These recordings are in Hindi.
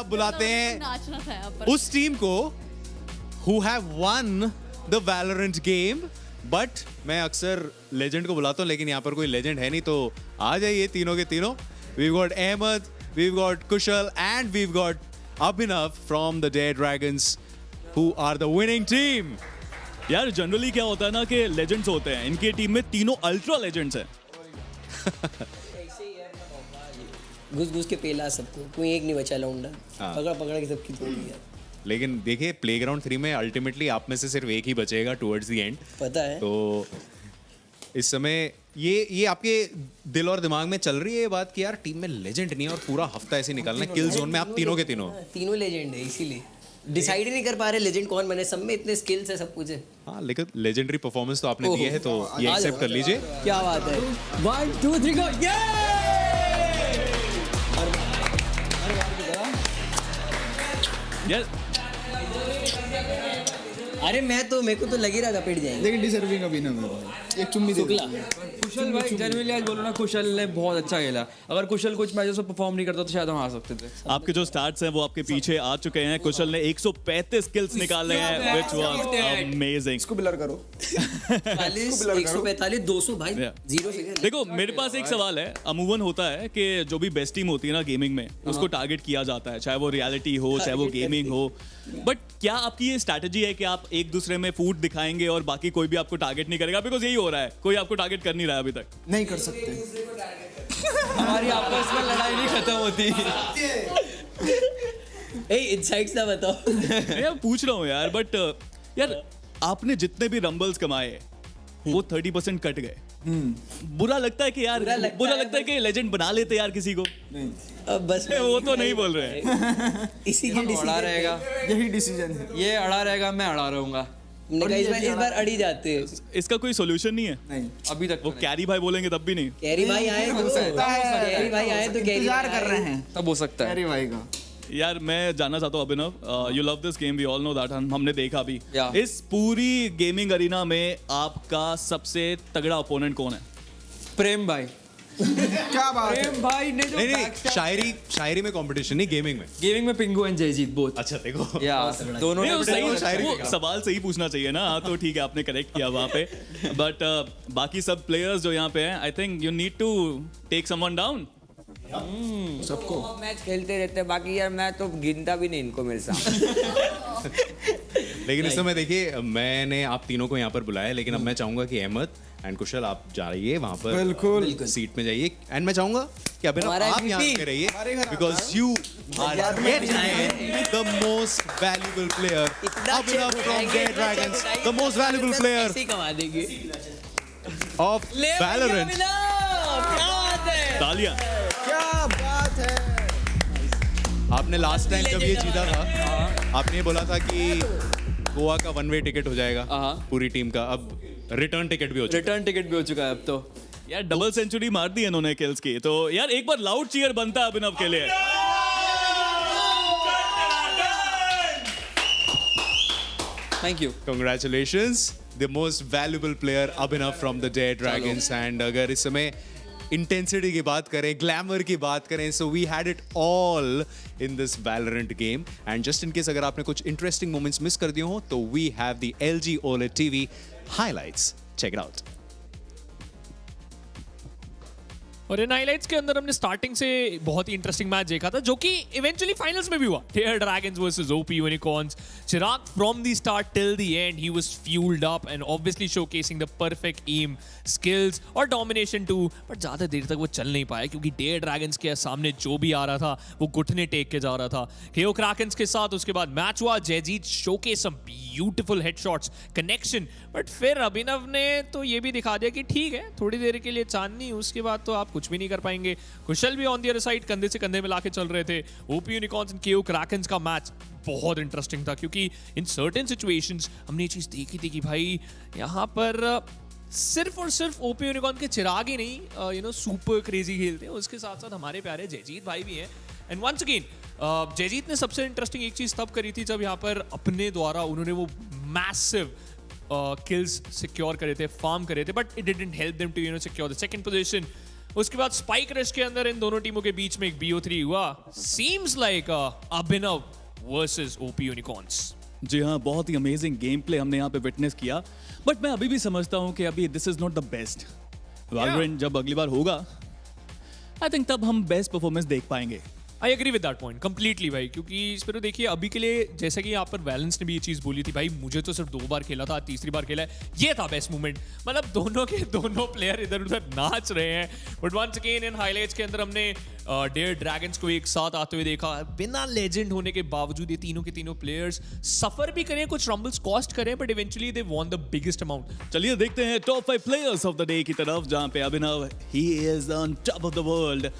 आप बुलाते हैं नाचना था यहाँ पर। उस टीम को who have won the Valorant game, but मैं अक्सर लेजेंड को बुलाता हूँ लेकिन यहाँ पर कोई लेजेंड है नहीं, तो आ जाइए तीनों के तीनों. We've got Ahmed, we've got Kushal and we've got Abhinav from the Dare Dragons who are the winning team. यार जनरली क्या होता है ना कि लेजेंड्स होते हैं, इनकी टीम में तीनों अल्ट्रा लेजेंड्स हैं. घुस घुस के पेला सबको, कोई एक नहीं बचा लौंडा. हाँ. पकड़ पकड़ के सबकी तोड़ दिया. लेकिन देखिए प्लेग्राउंड 3 में अल्टीमेटली आप में से सिर्फ एक ही बचेगा टुवर्ड्स द एंड. पता है. तो इस समय ये आपके दिल और दिमाग में चल रही है ये बात कि यार टीम में लेजेंड नहीं है और पूरा हफ्ता ऐसे निकालना है किल जोन में आप तीनों के तीनों. तीनों लेजेंड है, इसीलिए डिसाइड ही नहीं कर पा रहे लेजेंड कौन बने. सब में इतने स्किल्स है, सब कुछ है. हाँ लेकिन लेजेंडरी परफॉर्मेंस तो आपने दी है तो ये एक्सेप्ट कर लीजिए. क्या बात है. 1 2 3 गो. यार अरे मेरे को तो लग ही रहा था पिट जाएंगे. लेकिन डिजर्विंग अभी ना मेरे एक चुम्मी दे. कुशल भाई जनरली आज बोलो ना, कुशल ने बहुत अच्छा खेला. अगर कुशल कुछ मैचेस में परफॉर्म नहीं करता तो शायद हम हार सकते थे. आपके जो स्टार्ट्स हैं वो आपके पीछे आ चुके हैं. कुशल ने 135 किल्स निकाले हैं, व्हिच वाज अमेजिंग. इसको ब्लर करो. 40 145 200 भाई. Zero figure. देखो मेरे पास एक सवाल है. अमूमन होता है कि जो भी बेस्ट टीम होती है ना गेमिंग में, उसको टारगेट किया जाता है, चाहे वो रियलिटी हो चाहे वो गेमिंग हो. बट क्या आपकी ये स्ट्रैटेजी है कि आप एक दूसरे में फूट दिखाएंगे और बाकी कोई भी आपको टारगेट नहीं करेगा? बिकॉज यही हो रहा है, कोई आपको टारगेट कर नहीं रहा है अभी तक. नहीं कर सकते. हमारी आपस में लड़ाई नहीं खत्म होती. ए इनसाइट्स ना बताओ. मैं पूछ रहा हूँ यार. बट यार आपने जितने भी रंबल्स कमाए वो 30% कट गए. बुरा लगता है कि यार बुरा लगता है कि लेजेंड बना लेते यार किसी को. अब बस वो तो नहीं बोल रहे हैं. इसी के अड़ा डिसीजन रहेगा, यही डिसीजन है. ये अड़ा रहेगा, मैं अड़ा रहूंगा. इस बार अड़ी जाते हैं. इसका कोई सोल्यूशन नहीं है. नहीं अभी तक वो कैरी भाई बोलेंगे तब भी नहीं. कैरी भाई आए तो कैरी भाई आए तो कैरी इंतजार कर रहे हैं तब हो सकता है. कैरी भाई का. यार मैं जानना चाहता हूँ Abhinav, you love this game, we all know that. हमने देखा भी. Yeah. इस पूरी गेमिंग अरीना में आपका सबसे तगड़ा ओपोनेंट कौन है? प्रेम भाई. क्या बात है. प्रेम भाई ने जो नहीं शायरी में कंपटीशन नहीं, गेमिंग में. गेमिंग में पिंगू एंड जयजीत बोथ. अच्छा देखो या दोनों नहीं, ने वो सही शायरी वो में सवाल सही पूछना चाहिए ना. हाँ तो ठीक है, आपने करेक्ट किया वहाँ पे. बट बाकी सब प्लेयर्स जो यहाँ पे हैं, I think you need to take someone down. सबको मैच खेलते रहते हैं. बाकी यार मैं तो गिनता भी नहीं इनको मेरे साथ. लेकिन इस समय देखिए मैंने आप तीनों को यहाँ पर बुलाया, लेकिन अब मैं चाहूंगा कि अहमद एंड कुशल आप जाइए वहाँ पर बिल्कुल सीट में जाइए. एंड मैं चाहूंगा कि अभिनव हमारा आप यहाँ MVP पे रहिए because you are the most valuable player. Abhinav from Dare Dragons, the most valuable player ऐसे ही कमा देंगे. Of Valorant. क्या बात है. तालियां. क्या बात है. आपने लास्ट टाइम जब ये जीता था आपने ये बोला था कि गोवा का 1 वे टिकट हो जाएगा पूरी टीम का. अब रिटर्न टिकट भी हो चुका है. रिटर्न टिकट भी हो चुका है अब तो. यार डबल सेंचुरी मार दी इन्होंने किल्स की. तो यार एक बार लाउड चीयर बनता है अभिनव के लिए. Thank you. Congratulations, the most valuable player Abhinav from the Dare Dragons. And अगर इस समय इंटेंसिटी की बात करें, ग्लैमर की बात करें, so we had it all in this Valorant game. And just in case अगर आपने कुछ interesting moments मिस कर दिए हो तो we have the LG OLED TV highlights. Check it out. और इन हाइलाइट्स के अंदर हमने स्टार्टिंग से बहुत ही इंटरेस्टिंग मैच देखा था, जो कि इवेंचुअली फाइनल्स में भी हुआ. Dare Dragons versus OP Unicorns. Chirag from the start till the end he was fuelled up and obviously showcasing the perfect aim, skills और डोमिनेशन टू. बट ज्यादा देर तक वो चल नहीं पाया क्योंकि डेयर ड्रैगन्स के सामने जो भी आ रहा था वो घुटने टेक के जा रहा था. केओ क्रैकेंस के साथ उसके बाद मैच हुआ. Jayjeet showcase some beautiful headshots, connection. But फिर अभिनव ने तो ये भी दिखा दिया कि ठीक है थोड़ी देर के लिए चांदनी, उसके बाद तो आप कुछ भी नहीं कर पाएंगे. कुशल भी ऑन द अदर साइड कंधे से कंधे मिला के चल रहे थे. ओपी यूनिकॉर्न्स एंड केओ क्रैकेंस का मैच बहुत इंटरेस्टिंग था क्योंकि इन सर्टेन सिचुएशंस हमने ये चीज देखी थी कि भाई यहाँ पर सिर्फ और सिर्फ ओपी यूनिकॉर्न के चिराग ही नहीं सुपर क्रेजी खेलते हैं, उसके साथ साथ हमारे प्यारे जयजीत भाई भी हैं. एंड वंस अगेन जयजीत ने सबसे इंटरेस्टिंग एक चीज तब करी थी जब यहाँ पर अपने द्वारा उन्होंने वो मैसिव किल्स सिक्योर करे थे, फार्म करे थे, but it didn't help them to secure the second position. उसके बाद स्पाइक रश के अंदर इन दोनों टीमों के बीच में एक BO3 हुआ. Seems like अभिनव वर्सेस OP यूनिकॉर्न्स. जी हाँ, बहुत ही अमेजिंग गेम प्ले हमने यहाँ पे विटनेस किया. बट मैं अभी भी समझता हूँ कि अभी this is not the best. Valorant जब अगली बार होगा, आई थिंक तब हम बेस्ट परफॉर्मेंस देख पाएंगे. I agree with that point completely भाई, क्योंकि इस पर देखिए अभी के लिए जैसा कि यहाँ पर वैलेंस ने भी ये चीज़ बोली थी भाई, मुझे तो सिर्फ 2 बार खेला था, तीसरी बार खेला है, ये था बेस्ट मोमेंट. मतलब दोनों के दोनों प्लेयर इधर उधर नाच रहे हैं. But once again in highlights के अंदर हमने डेयर ड्रैगन्स को एक साथ आते हुए देखा. बिना लेजेंड होने के बावजूद ये तीनों के तीनों प्लेयर्स सफर भी करें, कुछ रंबल्स कॉस्ट करें, but eventually they won the biggest amount. चलिए देखते हैं top 5 players of the day की तरफ, जहां पे Abhinav he is on top of the world.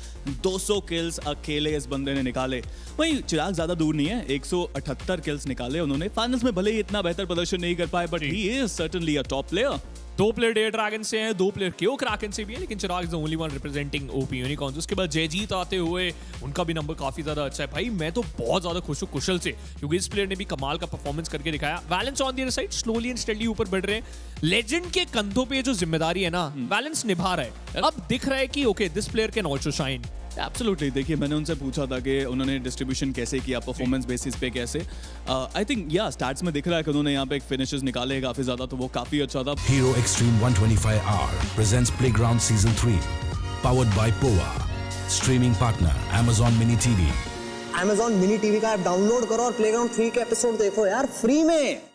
200 kills अकेले इस बंदे ने निकाले. वहीं चिराग ज्यादा दूर नहीं है, 178 किल्स निकाले उन्होंने. फाइनल्स में भले ही इतना बेहतर प्रदर्शन नहीं कर पाए, but he is certainly a top player. 2 player Dare Dragon से हैं, 2 प्लेयर क्यों क्रैकन से भी है, लेकिन Chirag is the only one representing OP unicorns. उसके बाद जयजीत आते हुए उनका भी नंबर काफी ज्यादा अच्छा है. भाई मैं तो बहुत ज्यादा खुश हूँ कुशल से, क्योंकि इस प्लेयर ने भी कमाल का परफॉर्मेंस करके दिखाया. Valence on the other side slowly and steadily ऊपर बढ़ रहे हैं. लेजेंड के कंधों पे जो जिम्मेदारी है ना, वैलेंस निभा रहा है. अब दिख रहा है कि okay this player can also shine. Absolutely. देखिए, मैंने उनसे पूछा था कि उन्होंने डिस्ट्रीब्यूशन कैसे किया, परफॉर्मेंस बेसिस पे कैसे. आई थिंक या स्टैट्स में दिख रहा है कि उन्होंने यहाँ पे फिनिशेस निकाले काफी ज्यादा, तो वो काफी अच्छा था. Hero Extreme 125R presents Playground Season 3, powered by POA. Streaming partner Amazon Mini TV. Amazon Mini TV का ऐप डाउनलोड करो और प्लेग्राउंड 3 के एपिसोड देखो यार फ्री में.